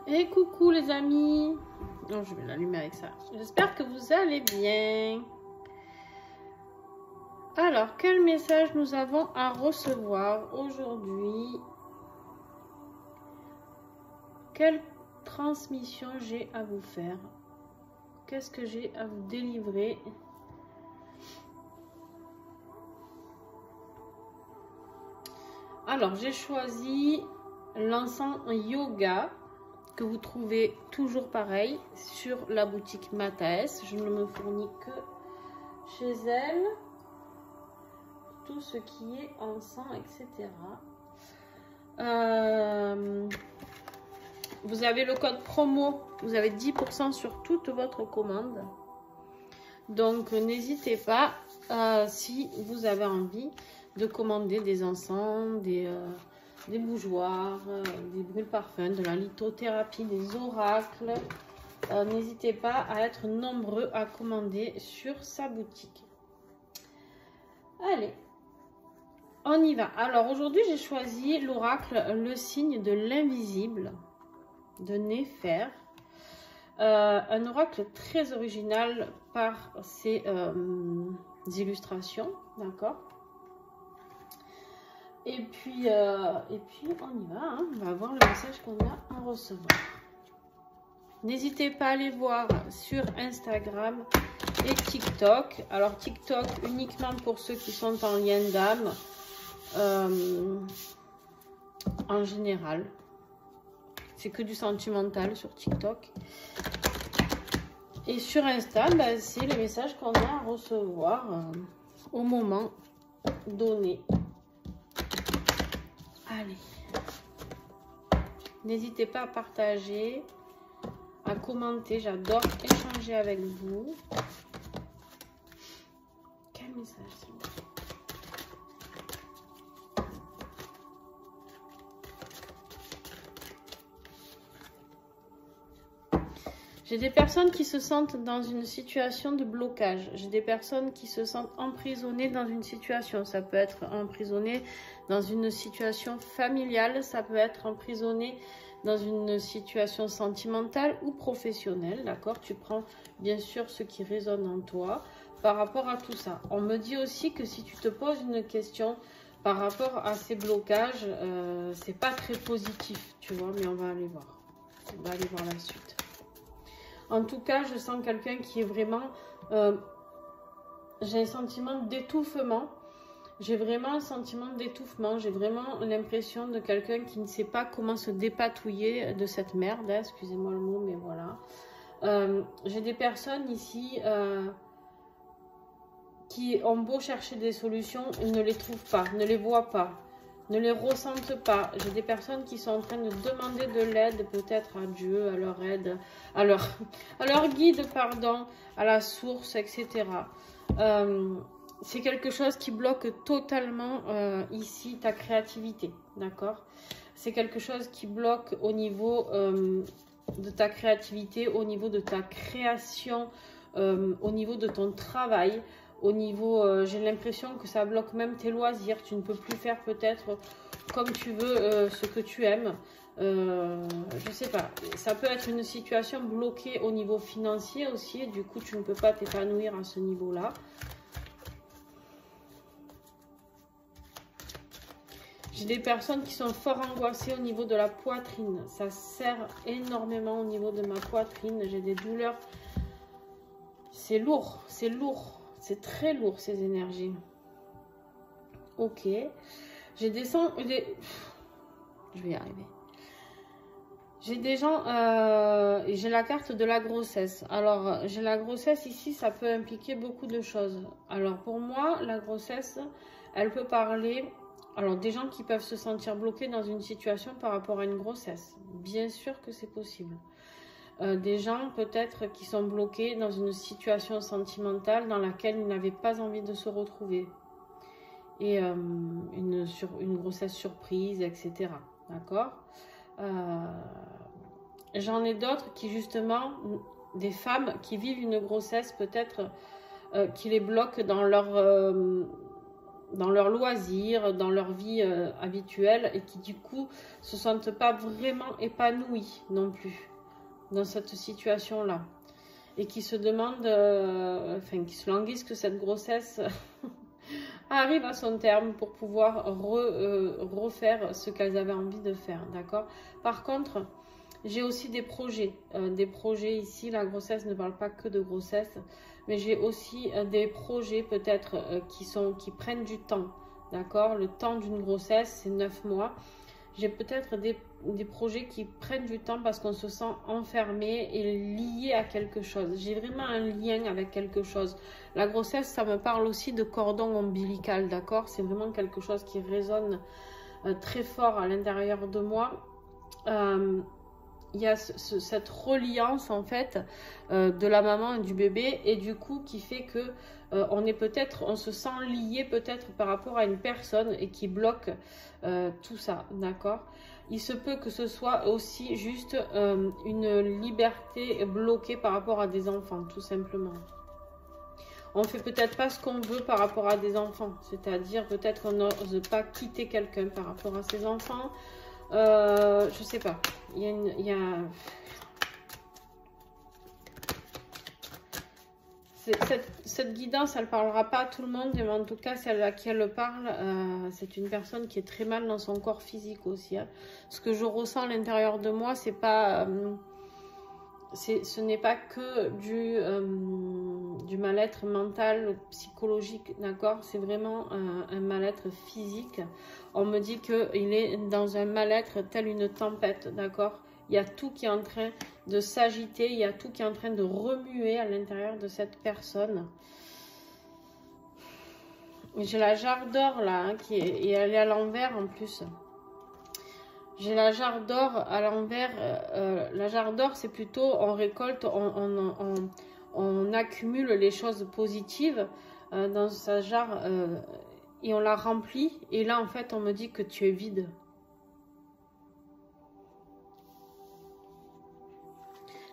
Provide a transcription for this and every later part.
Et coucou les amis. Non, je vais l'allumer avec ça. J'espère que vous allez bien. Alors, quel message nous avons à recevoir aujourd'hui? Quelle transmission j'ai à vous faire? Qu'est-ce que j'ai à vous délivrer? Alors, j'ai choisi l'encens yoga que vous trouvez toujours pareil sur la boutique Mataes. Je ne me fournis que chez elle. Tout ce qui est encens, etc. Vous avez le code promo. Vous avez 10% sur toute votre commande. Donc, n'hésitez pas si vous avez envie de commander des encens, des bougeoirs, des brûle-parfums, de la lithothérapie, des oracles. N'hésitez pas à être nombreux à commander sur sa boutique. Allez, on y va. Alors aujourd'hui, j'ai choisi l'oracle, le signe de l'invisible, de Néfer. Un oracle très original par ses illustrations, d'accord? Et puis on y va, hein. On va voir le message qu'on a à recevoir. N'hésitez pas à aller voir sur Instagram et TikTok. Alors TikTok uniquement pour ceux qui sont en lien d'âme en général. C'est que du sentimental sur TikTok. Et sur Insta, ben, c'est les messages qu'on a à recevoir au moment donné. Allez, n'hésitez pas à partager, à commenter. J'adore échanger avec vous. Quel message, s'il vous plaît? J'ai des personnes qui se sentent dans une situation de blocage. J'ai des personnes qui se sentent emprisonnées dans une situation. Ça peut être emprisonné dans une situation familiale. Ça peut être emprisonné dans une situation sentimentale ou professionnelle. D'accord? Tu prends bien sûr ce qui résonne en toi par rapport à tout ça. On me dit aussi que si tu te poses une question par rapport à ces blocages, c'est pas très positif, tu vois, mais on va aller voir. On va aller voir la suite. En tout cas, je sens quelqu'un qui est vraiment... j'ai un sentiment d'étouffement. J'ai vraiment un sentiment d'étouffement. J'ai vraiment l'impression de quelqu'un qui ne sait pas comment se dépatouiller de cette merde. Hein, excusez-moi le mot, mais voilà. J'ai des personnes ici qui ont beau chercher des solutions, ils ne les trouvent pas, ne les voient pas, ne les ressentent pas. J'ai des personnes qui sont en train de demander de l'aide, peut-être à Dieu, à leur aide, à leur guide, pardon, à la source, etc. C'est quelque chose qui bloque totalement ici ta créativité, d'accord? C'est quelque chose qui bloque au niveau de ta créativité, au niveau de ta création, au niveau de ton travail. Au niveau, j'ai l'impression que ça bloque même tes loisirs. Tu ne peux plus faire peut-être comme tu veux ce que tu aimes. Je sais pas. Ça peut être une situation bloquée au niveau financier aussi. Et du coup, tu ne peux pas t'épanouir à ce niveau-là. J'ai des personnes qui sont fort angoissées au niveau de la poitrine. Ça sert énormément au niveau de ma poitrine. J'ai des douleurs. C'est lourd, c'est lourd. C'est très lourd, ces énergies. Ok. J'ai des sons... Je vais y arriver. J'ai des gens... j'ai la carte de la grossesse. Alors, j'ai la grossesse ici, ça peut impliquer beaucoup de choses. Alors, pour moi, la grossesse, elle peut parler... Alors, des gens qui peuvent se sentir bloqués dans une situation par rapport à une grossesse. Bien sûr que c'est possible. Des gens peut-être qui sont bloqués dans une situation sentimentale dans laquelle ils n'avaient pas envie de se retrouver. Et une grossesse surprise, etc. D'accord? J'en ai d'autres qui justement, des femmes qui vivent une grossesse peut-être qui les bloque dans dans leurs loisirs, dans leur vie habituelle et qui du coup se sentent pas vraiment épanouis non plus dans cette situation-là. Et qui se demandent, enfin qui se languissent que cette grossesse arrive à son terme pour pouvoir refaire ce qu'elles avaient envie de faire, d'accord? Par contre, j'ai aussi des projets ici, la grossesse ne parle pas que de grossesse, mais j'ai aussi des projets peut-être qui prennent du temps, d'accord? Le temps d'une grossesse, c'est 9 mois. J'ai peut-être des projets qui prennent du temps parce qu'on se sent enfermé et lié à quelque chose. J'ai vraiment un lien avec quelque chose. La grossesse, ça me parle aussi de cordon ombilical, d'accord? C'est vraiment quelque chose qui résonne très fort à l'intérieur de moi. Il y a cette reliance en fait de la maman et du bébé et du coup qui fait que on se sent lié peut-être par rapport à une personne et qui bloque tout ça, d'accord? Il se peut que ce soit aussi juste une liberté bloquée par rapport à des enfants, tout simplement. On fait peut-être pas ce qu'on veut par rapport à des enfants, c'est-à-dire peut-être qu'on n'ose pas quitter quelqu'un par rapport à ses enfants. Je sais pas. Cette guidance, elle parlera pas à tout le monde, mais en tout cas, celle à qui elle parle, c'est une personne qui est très mal dans son corps physique aussi. Hein. Ce que je ressens à l'intérieur de moi, c'est pas, ce n'est pas que du mal-être mental, psychologique, d'accord? C'est vraiment un mal-être physique. On me dit qu'il est dans un mal-être tel une tempête, d'accord? Il y a tout qui est en train de s'agiter, il y a tout qui est en train de remuer à l'intérieur de cette personne. J'ai la jarre d'or là, hein, et elle est à l'envers en plus. J'ai la jarre d'or à l'envers. La jarre d'or, c'est plutôt on récolte, on accumule les choses positives dans sa jarre et on la remplit. Et là, en fait, on me dit que tu es vide.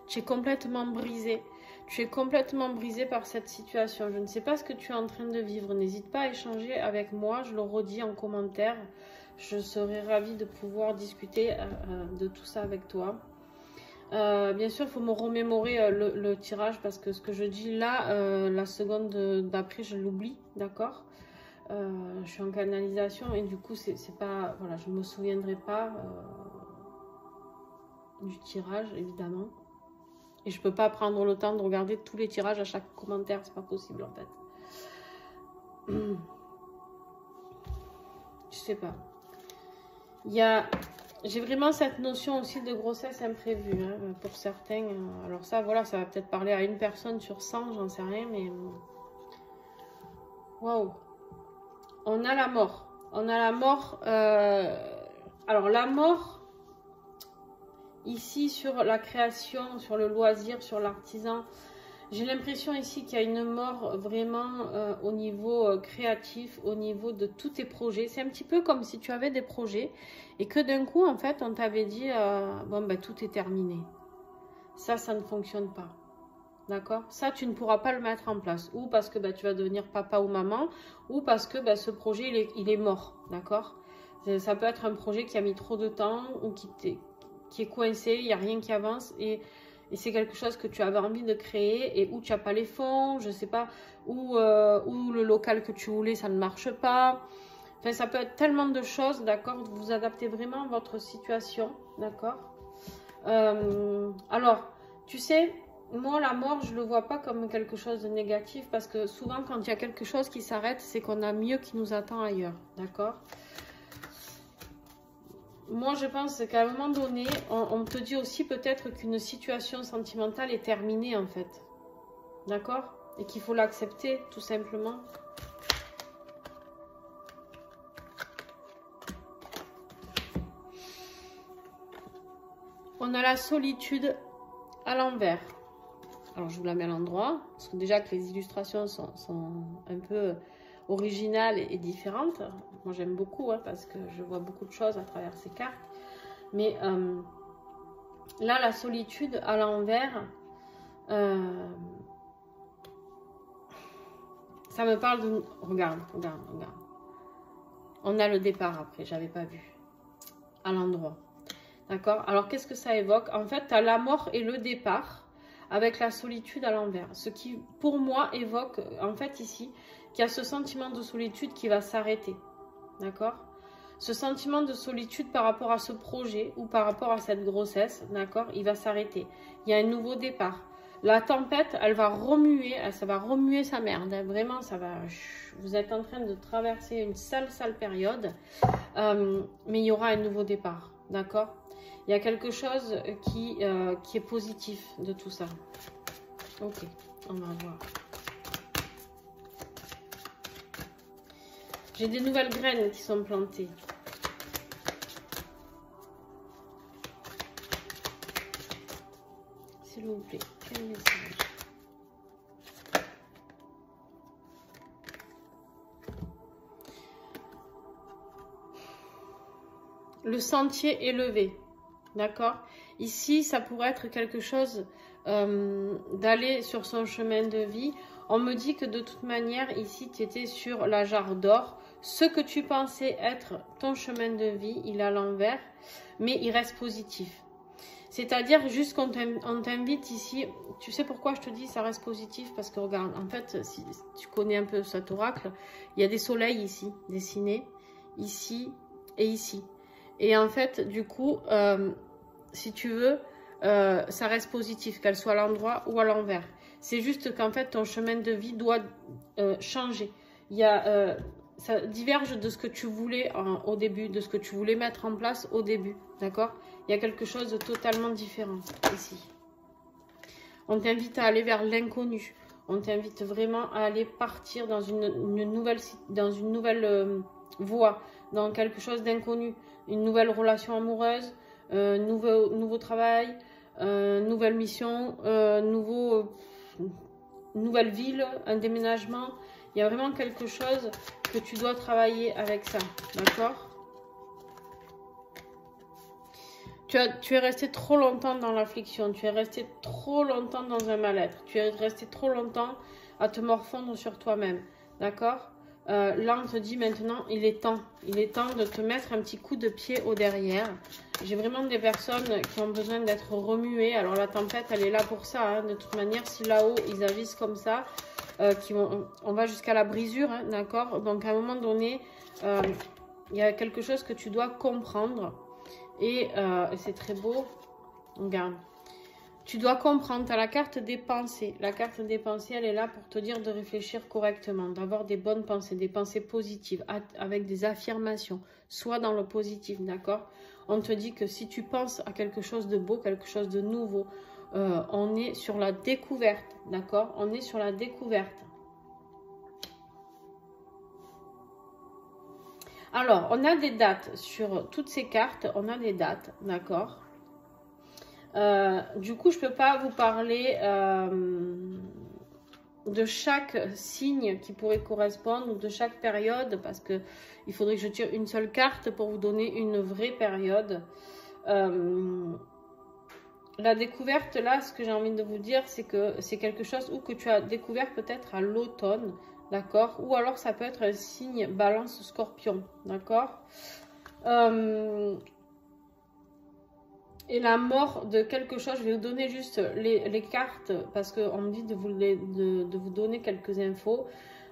Tu es complètement brisé. Tu es complètement brisé par cette situation. Je ne sais pas ce que tu es en train de vivre. N'hésite pas à échanger avec moi. Je le redis en commentaire. Je serais ravie de pouvoir discuter de tout ça avec toi. Bien sûr, il faut me remémorer le tirage parce que ce que je dis là, la seconde d'après, je l'oublie, d'accord? Je suis en canalisation et du coup, c'est pas, voilà, je ne me souviendrai pas du tirage, évidemment. Et je peux pas prendre le temps de regarder tous les tirages à chaque commentaire, c'est pas possible en fait. Je sais pas. J'ai vraiment cette notion aussi de grossesse imprévue hein, pour certains. Alors ça, voilà, ça va peut-être parler à une personne sur 100, j'en sais rien, mais waouh. On a la mort. On a la mort. Alors la mort. Ici, sur la création, sur le loisir, sur l'artisan, j'ai l'impression ici qu'il y a une mort vraiment au niveau créatif, au niveau de tous tes projets. C'est un petit peu comme si tu avais des projets et que d'un coup, en fait, on t'avait dit bon, ben, tout est terminé. Ça ne fonctionne pas. D'accord? Ça, tu ne pourras pas le mettre en place. Ou parce que ben, tu vas devenir papa ou maman, ou parce que ben, ce projet, il est mort. D'accord? Ça peut être un projet qui a mis trop de temps ou qui est coincé, il n'y a rien qui avance et c'est quelque chose que tu avais envie de créer et où tu n'as pas les fonds, je ne sais pas, ou le local que tu voulais, ça ne marche pas. Enfin, ça peut être tellement de choses, d'accord? Vous adaptez vraiment à votre situation, d'accord? Alors, tu sais, moi, la mort, je ne le vois pas comme quelque chose de négatif parce que souvent, quand il y a quelque chose qui s'arrête, c'est qu'on a mieux qui nous attend ailleurs, d'accord? Moi, je pense qu'à un moment donné, on te dit aussi peut-être qu'une situation sentimentale est terminée, en fait. D'accord? Et qu'il faut l'accepter, tout simplement. On a la solitude à l'envers. Alors, je vous la mets à l'endroit. Parce que déjà que les illustrations sont un peu originales et différentes. Moi, j'aime beaucoup, hein, parce que je vois beaucoup de choses à travers ces cartes. Mais là, la solitude à l'envers, ça me parle de... Regarde. On a le départ après, j'avais pas vu. À l'endroit. D'accord? Alors, qu'est-ce que ça évoque? En fait, tu as la mort et le départ avec la solitude à l'envers. Ce qui, pour moi, évoque, en fait, ici, qu'il y a ce sentiment de solitude qui va s'arrêter. D'accord? Ce sentiment de solitude par rapport à ce projet ou par rapport à cette grossesse, d'accord? Il va s'arrêter. Il y a un nouveau départ. La tempête, elle va remuer, ça va remuer sa merde. Hein. Vraiment, ça va... Vous êtes en train de traverser une sale période. Mais il y aura un nouveau départ. D'accord? Il y a quelque chose qui est positif de tout ça. Ok, on va voir. J'ai des nouvelles graines qui sont plantées. S'il vous plaît, quel message? Le sentier élevé. D'accord? Ici, ça pourrait être quelque chose d'aller sur son chemin de vie. On me dit que de toute manière, ici, tu étais sur la jarre d'or. Ce que tu pensais être ton chemin de vie, il est à l'envers, mais il reste positif. C'est-à-dire, juste qu'on t'invite ici, tu sais pourquoi je te dis ça reste positif? Parce que regarde, en fait, si tu connais un peu cet oracle, il y a des soleils ici, dessinés, ici et ici. Et en fait, du coup, si tu veux, ça reste positif, qu'elle soit à l'endroit ou à l'envers. C'est juste qu'en fait, ton chemin de vie doit changer. Il y a, ça diverge de ce que tu voulais au début, de ce que tu voulais mettre en place au début. D'accord? Il y a quelque chose de totalement différent ici. On t'invite à aller vers l'inconnu. On t'invite vraiment à aller partir dans une nouvelle voie, dans quelque chose d'inconnu. Une nouvelle relation amoureuse, nouveau travail, nouvelle mission, nouvelle ville, un déménagement. Il y a vraiment quelque chose que tu dois travailler avec ça, d'accord? Tu es resté trop longtemps dans l'affliction, tu es resté trop longtemps dans un mal-être, tu es resté trop longtemps à te morfondre sur toi-même, d'accord? Là, on te dit maintenant, il est temps de te mettre un petit coup de pied au derrière. J'ai vraiment des personnes qui ont besoin d'être remuées. Alors la tempête, elle est là pour ça, hein. De toute manière, si là-haut, ils agissent comme ça, on va jusqu'à la brisure, hein, d'accord? Donc à un moment donné, il y a quelque chose que tu dois comprendre. Et c'est très beau. Regarde. Tu dois comprendre, tu as la carte des pensées. La carte des pensées, elle est là pour te dire de réfléchir correctement, d'avoir des bonnes pensées, des pensées positives, avec des affirmations. Sois dans le positif, d'accord? On te dit que si tu penses à quelque chose de beau, quelque chose de nouveau, on est sur la découverte, d'accord? On est sur la découverte. Alors, on a des dates sur toutes ces cartes, on a des dates, d'accord? Du coup, je ne peux pas vous parler de chaque signe qui pourrait correspondre ou de chaque période parce que il faudrait que je tire une seule carte pour vous donner une vraie période. La découverte, là, ce que j'ai envie de vous dire, c'est que c'est quelque chose où que tu as découvert peut-être à l'automne, d'accord? Ou alors ça peut être un signe balance scorpion, d'accord? Et la mort de quelque chose, je vais vous donner juste les cartes parce qu'on me dit de vous donner quelques infos.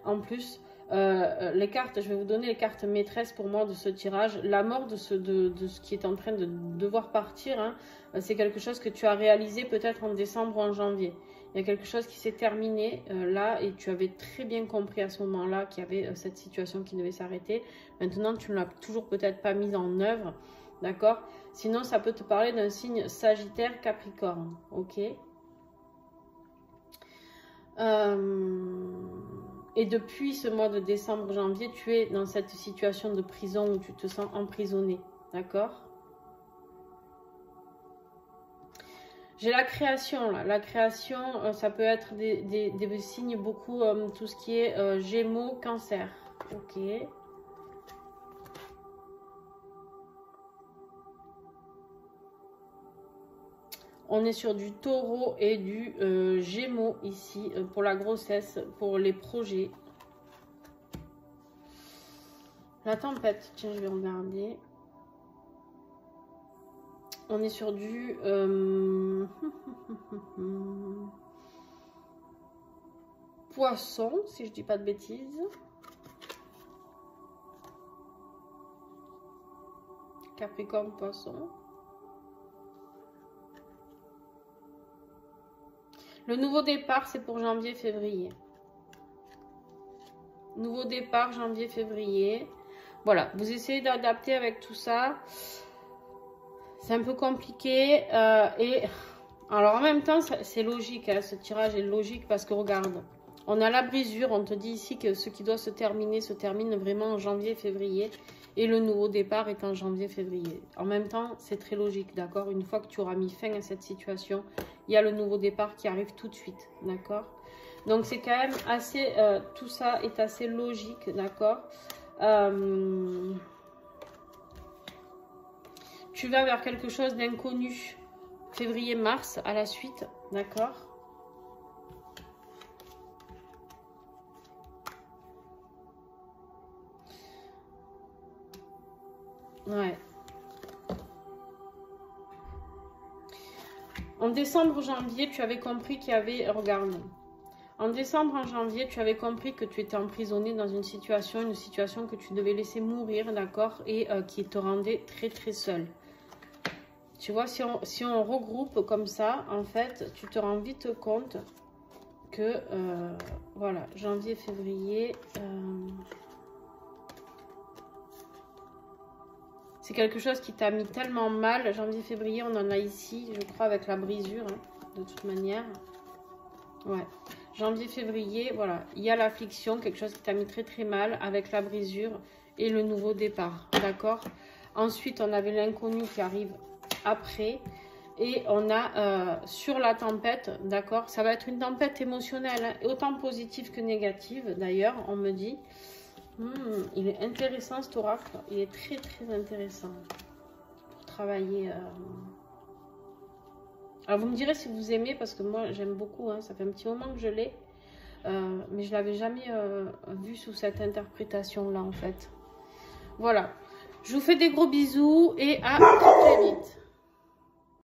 En plus, les cartes, je vais vous donner les cartes maîtresses pour moi de ce tirage. La mort de ce qui est en train de devoir partir, hein, c'est quelque chose que tu as réalisé peut-être en décembre ou en janvier. Il y a quelque chose qui s'est terminé là et tu avais très bien compris à ce moment-là qu'il y avait cette situation qui devait s'arrêter. Maintenant, tu ne l'as toujours peut-être pas mise en œuvre. D'accord? Sinon, ça peut te parler d'un signe Sagittaire, Capricorne. Ok? Et depuis ce mois de décembre, janvier, tu es dans cette situation de prison où tu te sens emprisonné. D'accord? J'ai la création, là. La création, ça peut être des signes beaucoup, tout ce qui est Gémeaux, Cancer. Ok? On est sur du taureau et du gémeaux ici pour la grossesse, pour les projets. La tempête, tiens, je vais regarder. On est sur du... Poisson, si je dis pas de bêtises. Capricorne, Poisson. Le nouveau départ, c'est pour janvier-février. Nouveau départ, janvier-février. Voilà, vous essayez d'adapter avec tout ça. C'est un peu compliqué. Et alors en même temps, c'est logique. Hein, ce tirage est logique parce que regarde, on a la brisure. On te dit ici que ce qui doit se termine vraiment en janvier-février. Et le nouveau départ est en janvier-février. En même temps, c'est très logique, d'accord? Une fois que tu auras mis fin à cette situation, il y a le nouveau départ qui arrive tout de suite, d'accord? Donc, c'est quand même assez... tout ça est assez logique, d'accord? Tu vas vers quelque chose d'inconnu, février-mars, à la suite, d'accord? Ouais. En décembre, janvier, tu avais compris qu'il y avait... Regarde. En décembre, en janvier, tu avais compris que tu étais emprisonné dans une situation que tu devais laisser mourir, d'accord? Et qui te rendait très, très seul. Tu vois, si on regroupe comme ça, en fait, tu te rends vite compte que... voilà, janvier, février... c'est quelque chose qui t'a mis tellement mal. Janvier, février, on en a ici, je crois, avec la brisure, hein, de toute manière. Ouais. Janvier, février, voilà. Il y a l'affliction, quelque chose qui t'a mis très, très mal avec la brisure et le nouveau départ. D'accord? Ensuite, on avait l'inconnu qui arrive après. Et on a sur la tempête, d'accord? Ça va être une tempête émotionnelle, hein, autant positive que négative, d'ailleurs, on me dit. Il est intéressant cet oracle, il est très très intéressant pour travailler. Alors vous me direz si vous aimez, parce que moi j'aime beaucoup, hein, ça fait un petit moment que je l'ai, mais je l'avais jamais vu sous cette interprétation là en fait. Voilà, je vous fais des gros bisous et à très vite.